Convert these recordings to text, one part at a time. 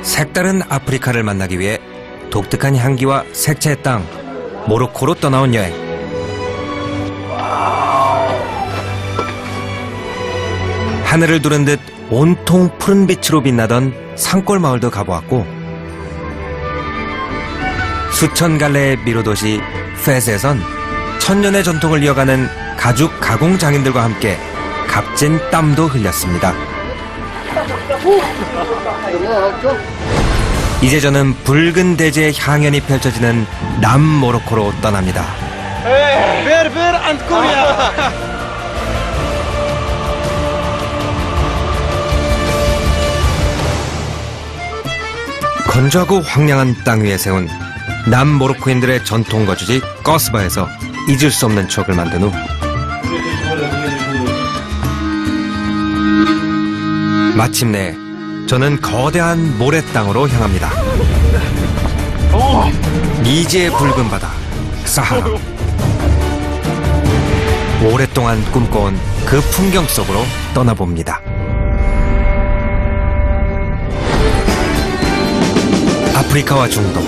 색다른 아프리카를 만나기 위해 독특한 향기와 색채의 땅 모로코로 떠나온 여행. 하늘을 두른 듯 온통 푸른 빛으로 빛나던 산골 마을도 가보았고, 수천 갈래의 미로도시 페스에선 천년의 전통을 이어가는 가죽 가공 장인들과 함께 값진 땀도 흘렸습니다. 이제 저는 붉은 대지의 향연이 펼쳐지는 남모로코로 떠납니다. 건조하고 황량한 땅 위에 세운 남모로코인들의 전통 거주지 꺼스바에서 잊을 수 없는 추억을 만든 후 마침내 저는 거대한 모래 땅으로 향합니다. 미지의 붉은 바다 사하라. 오랫동안 꿈꿔온 그 풍경 속으로 떠나봅니다. 아프리카와 중동,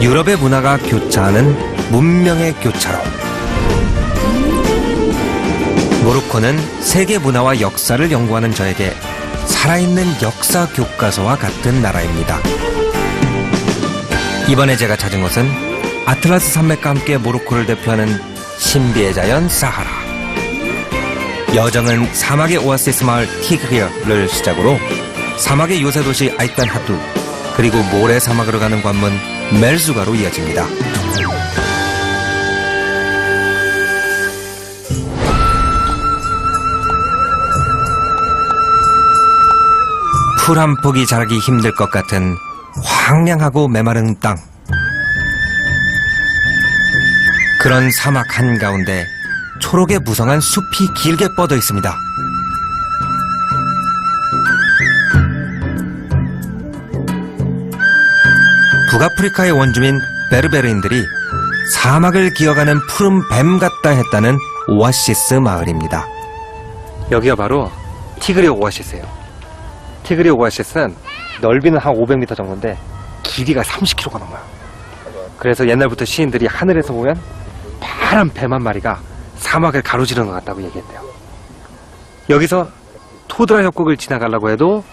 유럽의 문화가 교차하는 문명의 교차로. 모로코는 세계 문화와 역사를 연구하는 저에게 살아있는 역사 교과서와 같은 나라입니다. 이번에 제가 찾은 곳은 아틀라스 산맥과 함께 모로코를 대표하는 신비의 자연 사하라. 여정은 사막의 오아시스 마을 티그리어를 시작으로 사막의 요새 도시 아이탄 하두, 그리고 모래 사막으로 가는 관문 멜수가로 이어집니다. 풀 한 폭이 자라기 힘들 것 같은 황량하고 메마른 땅. 그런 사막 한가운데 초록에 무성한 숲이 길게 뻗어 있습니다. 북아프리카의 원주민 베르베르인들이 사막을 기어가는 푸른 뱀 같다 했다는 오아시스 마을입니다. 여기가 바로 티그리 오아시스예요. 티그리 오아시스는 넓이는 한 500m 정도인데 길이가 30km가 넘어요. 그래서 옛날부터 시인들이 하늘에서 보면 파란 뱀 한 마리가 사막을 가로지르는 것 같다고 얘기했대요. 여기서 토드라 협곡을 지나가려고 해도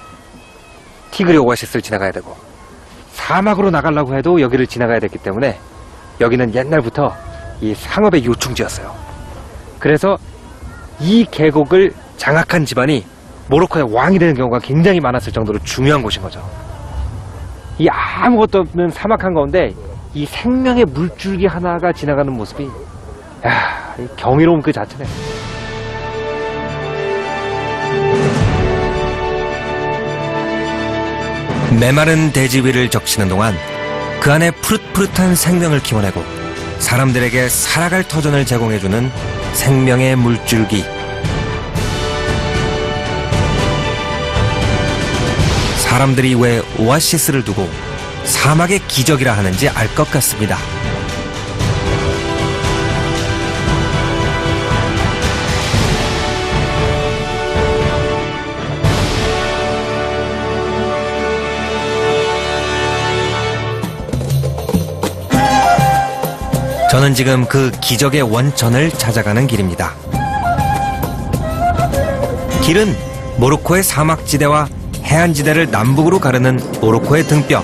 티그리 오아시스를 지나가야 되고, 사막으로 나가려고 해도 여기를 지나가야 됐기 때문에 여기는 옛날부터 이 상업의 요충지였어요. 그래서 이 계곡을 장악한 집안이 모로코의 왕이 되는 경우가 굉장히 많았을 정도로 중요한 곳인 거죠. 이 아무것도 없는 사막 한가운데 이 생명의 물줄기 하나가 지나가는 모습이 경이로운 그 자체네. 메마른 대지 위를 적시는 동안 그 안에 푸릇푸릇한 생명을 키워내고 사람들에게 살아갈 터전을 제공해주는 생명의 물줄기. 사람들이 왜 오아시스를 두고 사막의 기적이라 하는지 알 것 같습니다. 저는 지금 그 기적의 원천을 찾아가는 길입니다. 길은 모로코의 사막지대와 해안지대를 남북으로 가르는 모로코의 등뼈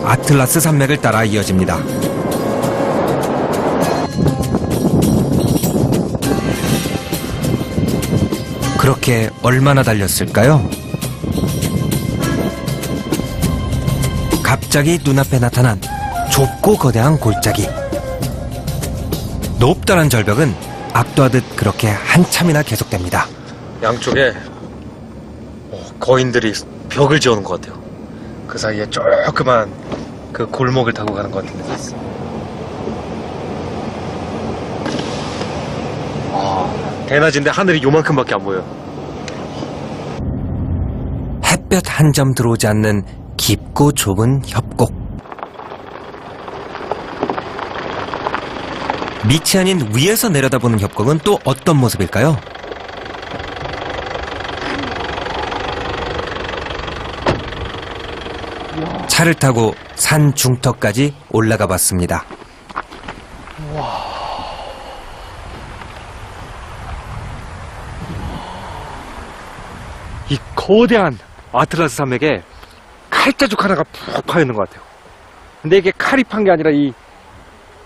아틀라스 산맥을 따라 이어집니다. 그렇게 얼마나 달렸을까요? 갑자기 눈앞에 나타난 좁고 거대한 골짜기. 높다란 절벽은 압도하듯 그렇게 한참이나 계속됩니다. 양쪽에 거인들이 벽을 지어놓은 것 같아요. 그 사이에 조그만 그 골목을 타고 가는 것 같은데. 대낮인데 하늘이 요만큼밖에 안 보여요. 햇볕 한 점 들어오지 않는 깊고 좁은 협곡. 밑이 아닌 위에서 내려다보는 협곡은 또 어떤 모습일까요? 차를 타고 산 중턱까지 올라가 봤습니다. 이 거대한 아틀라스 산맥에 칼자죽 하나가 푹 파 있는 것 같아요. 근데 이게 칼이 판 게 아니라 이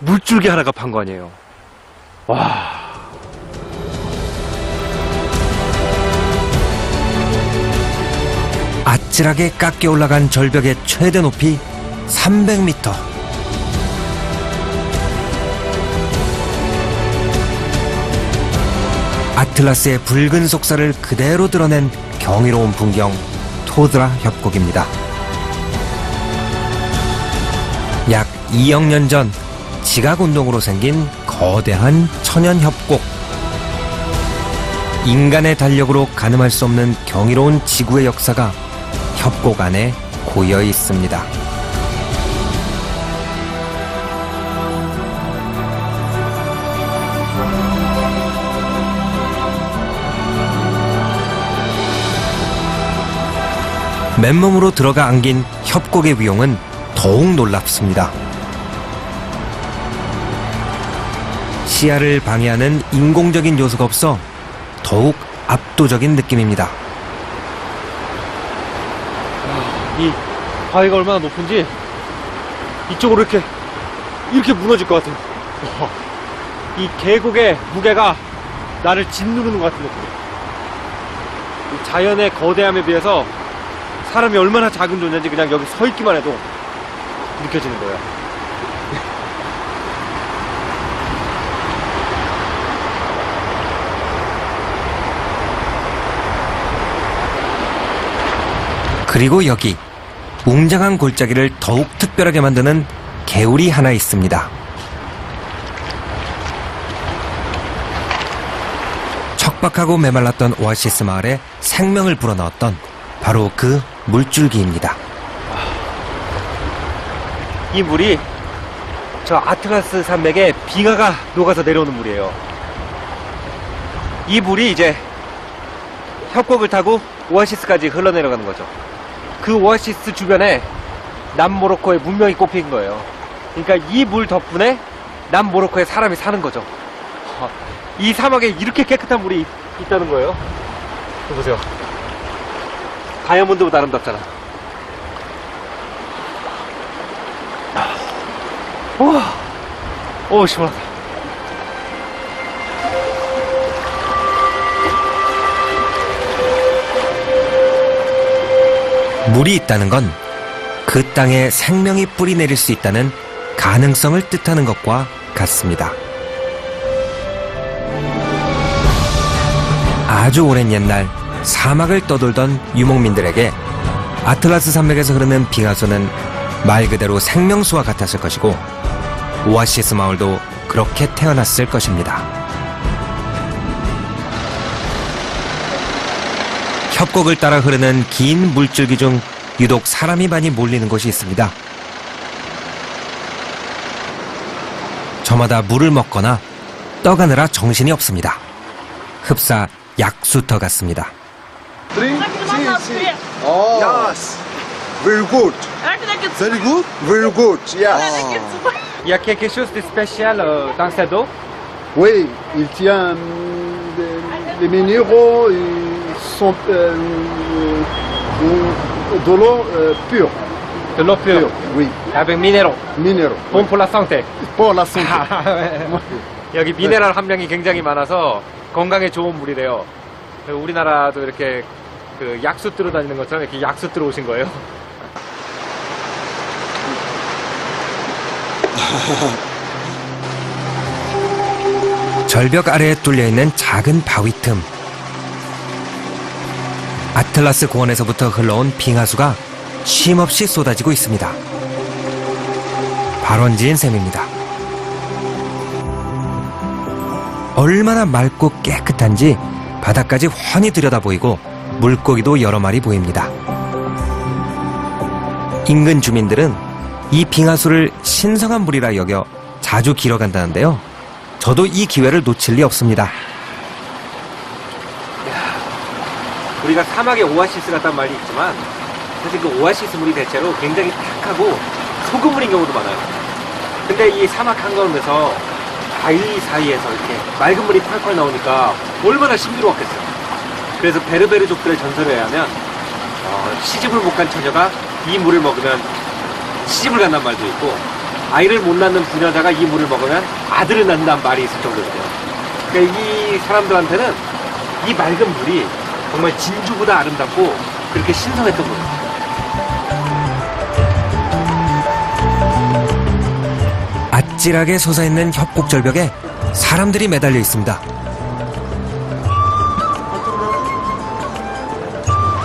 물줄기 하나가 판 거 아니에요. 와. 아찔하게 깎여 올라간 절벽의 최대 높이 300m. 아틀라스의 붉은 속살을 그대로 드러낸 경이로운 풍경, 토드라 협곡입니다. 약 2억 년 전 지각운동으로 생긴 거대한 천연 협곡. 인간의 달력으로 가늠할 수 없는 경이로운 지구의 역사가 협곡 안에 고여 있습니다. 맨몸으로 들어가 안긴 협곡의 위용은 더욱 놀랍습니다. 시야를 방해하는 인공적인 요소가 없어 더욱 압도적인 느낌입니다. 이 바위가 얼마나 높은지 이쪽으로 이렇게 무너질 것 같아요. 이 계곡의 무게가 나를 짓누르는 것 같은 느낌. 이 자연의 거대함에 비해서 사람이 얼마나 작은 존재인지 그냥 여기 서 있기만 해도 느껴지는 거예요. 그리고 여기 웅장한 골짜기를 더욱 특별하게 만드는 개울이 하나 있습니다. 척박하고 메말랐던 오아시스 마을에 생명을 불어넣었던 바로 그 물줄기입니다. 이 물이 저 아틀라스 산맥에 빙하가 녹아서 내려오는 물이에요. 이 물이 이제 협곡을 타고 오아시스까지 흘러내려가는 거죠. 그 오아시스 주변에 남모로코의 문명이 꼽힌 거예요. 그러니까 이 물 덕분에 남모로코에 사람이 사는 거죠. 이 사막에 이렇게 깨끗한 물이 있다는 거예요. 이거 보세요. 다이아몬드보다 아름답잖아. 오, 시원하다. 물이 있다는 건 그 땅에 생명이 뿌리 내릴 수 있다는 가능성을 뜻하는 것과 같습니다. 아주 오랜 옛날 사막을 떠돌던 유목민들에게 아틀라스 산맥에서 흐르는 빙하수는 말 그대로 생명수와 같았을 것이고 오아시스 마을도 그렇게 태어났을 것입니다. 협곡을 따라 흐르는 긴 물줄기 중 유독 사람이 많이 몰리는 곳이 있습니다. 저마다 물을 먹거나 떠가느라 정신이 없습니다. 흡사 약수터 같습니다. Drink? Oh, yes. Very good. Very good? Very good, yes. Il y a quelque chose de spécial dans cette eau? Oui, il tient des minéraux, ils sont de l'eau pure. De l'eau pure. Oui, Avec minéraux. minéraux. Bon pour la santé. Pour la santé. 여기 미네랄 함량이 굉장히 많아서 건강에 좋은 물이래요. 우리나라도 이렇게 그 약수 뜨러 다니는 것처럼 이렇게 약수 뜨러 오신 거예요. 절벽 아래에 뚫려있는 작은 바위 틈. 아틀라스 공원에서부터 흘러온 빙하수가 쉼없이 쏟아지고 있습니다. 발원지인 셈입니다. 얼마나 맑고 깨끗한지 바닥까지 훤히 들여다보이고 물고기도 여러 마리 보입니다. 인근 주민들은 이 빙하수를 신성한 물이라 여겨 자주 길어간다는데요. 저도 이 기회를 놓칠 리 없습니다. 우리가 사막의 오아시스 같다는 말이 있지만 사실 그 오아시스 물이 대체로 굉장히 탁하고 소금물인 경우도 많아요. 근데 이 사막 한가운데서 바위 사이에서 이렇게 맑은 물이 펄펄 나오니까 얼마나 신비로웠겠어요. 그래서 베르베르족들의 전설에 의하면 시집을 못 간 처녀가 이 물을 먹으면 시집을 간다는 말도 있고, 아이를 못 낳는 부녀자가 이 물을 먹으면 아들을 낳는다는 말이 있을 정도예요. 그러니까 이 사람들한테는 이 맑은 물이 정말 진주보다 아름답고 그렇게 신성했던 거예요. 아찔하게 솟아있는 협곡절벽에 사람들이 매달려 있습니다.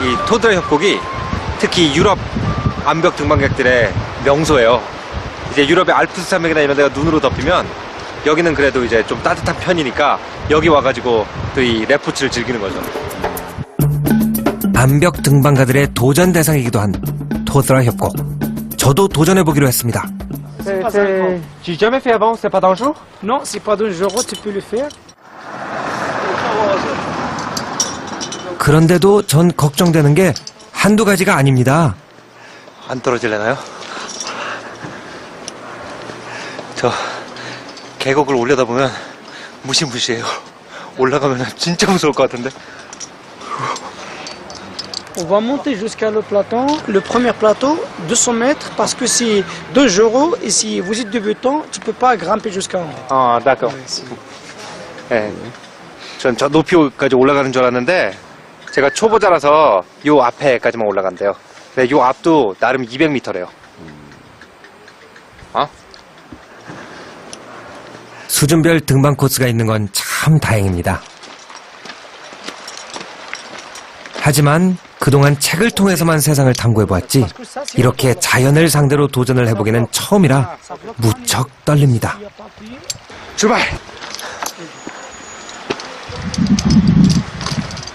이 토드라 협곡이 특히 유럽 암벽 등반객들의 명소예요. 이제 유럽의 알프스 산맥이나 이런 데가 눈으로 덮이면 여기는 그래도 이제 좀 따뜻한 편이니까 여기 와가지고 또 이 레포츠를 즐기는 거죠. 암벽 등반가들의 도전 대상이기도 한 토드라 협곡. 저도 도전해보기로 했습니다. J'ai jamais fait avant, c'est pas dangereux? Non, c'est pas dangereux, tu peux le faire. 그런데도 전 걱정되는 게 한두 가지가 아닙니다. 안 떨어질래나요? 저 계곡을 올려다보면 무시무시해요. 올라가면 진짜 무서울 것 같은데. On va monter jusqu'à le plateau. Le premier plateau, 200 mètres, parce que c'est dangereux. Et si vous êtes débutant, tu peux pas grimper jusqu'en haut. 아, d'accord. 네. 전 저 높이까지 올라가는 줄 알았는데 제가 초보자라서 요 앞에까지만 올라간대요. 근데 요 앞도 나름 200m래요. 수준별 등반 코스가 있는 건 참 다행입니다. 하지만 그동안 책을 통해서만 세상을 탐구해보았지 이렇게 자연을 상대로 도전을 해보기는 처음이라 무척 떨립니다. 출발!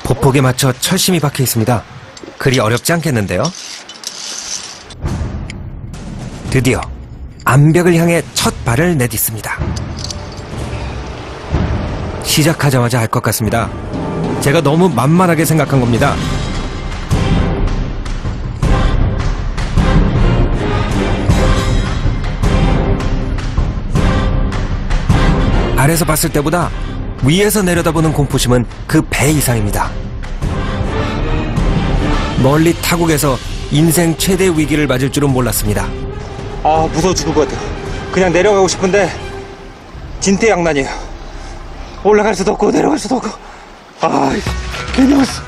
보폭에 맞춰 철심히 박혀 있습니다. 그리 어렵지 않겠는데요? 드디어 암벽을 향해 첫 발을 내딛습니다. 시작하자마자 알 것 같습니다. 제가 너무 만만하게 생각한 겁니다. 아래서 봤을 때보다 위에서 내려다보는 공포심은 그 배 이상입니다. 멀리 타국에서 인생 최대 위기를 맞을 줄은 몰랐습니다. 아, 무서워 죽을 것 같아요. 그냥 내려가고 싶은데 진퇴양난이에요. 올라갈 수도 없고 내려갈 수도 없고. 아, 괜히 왔어.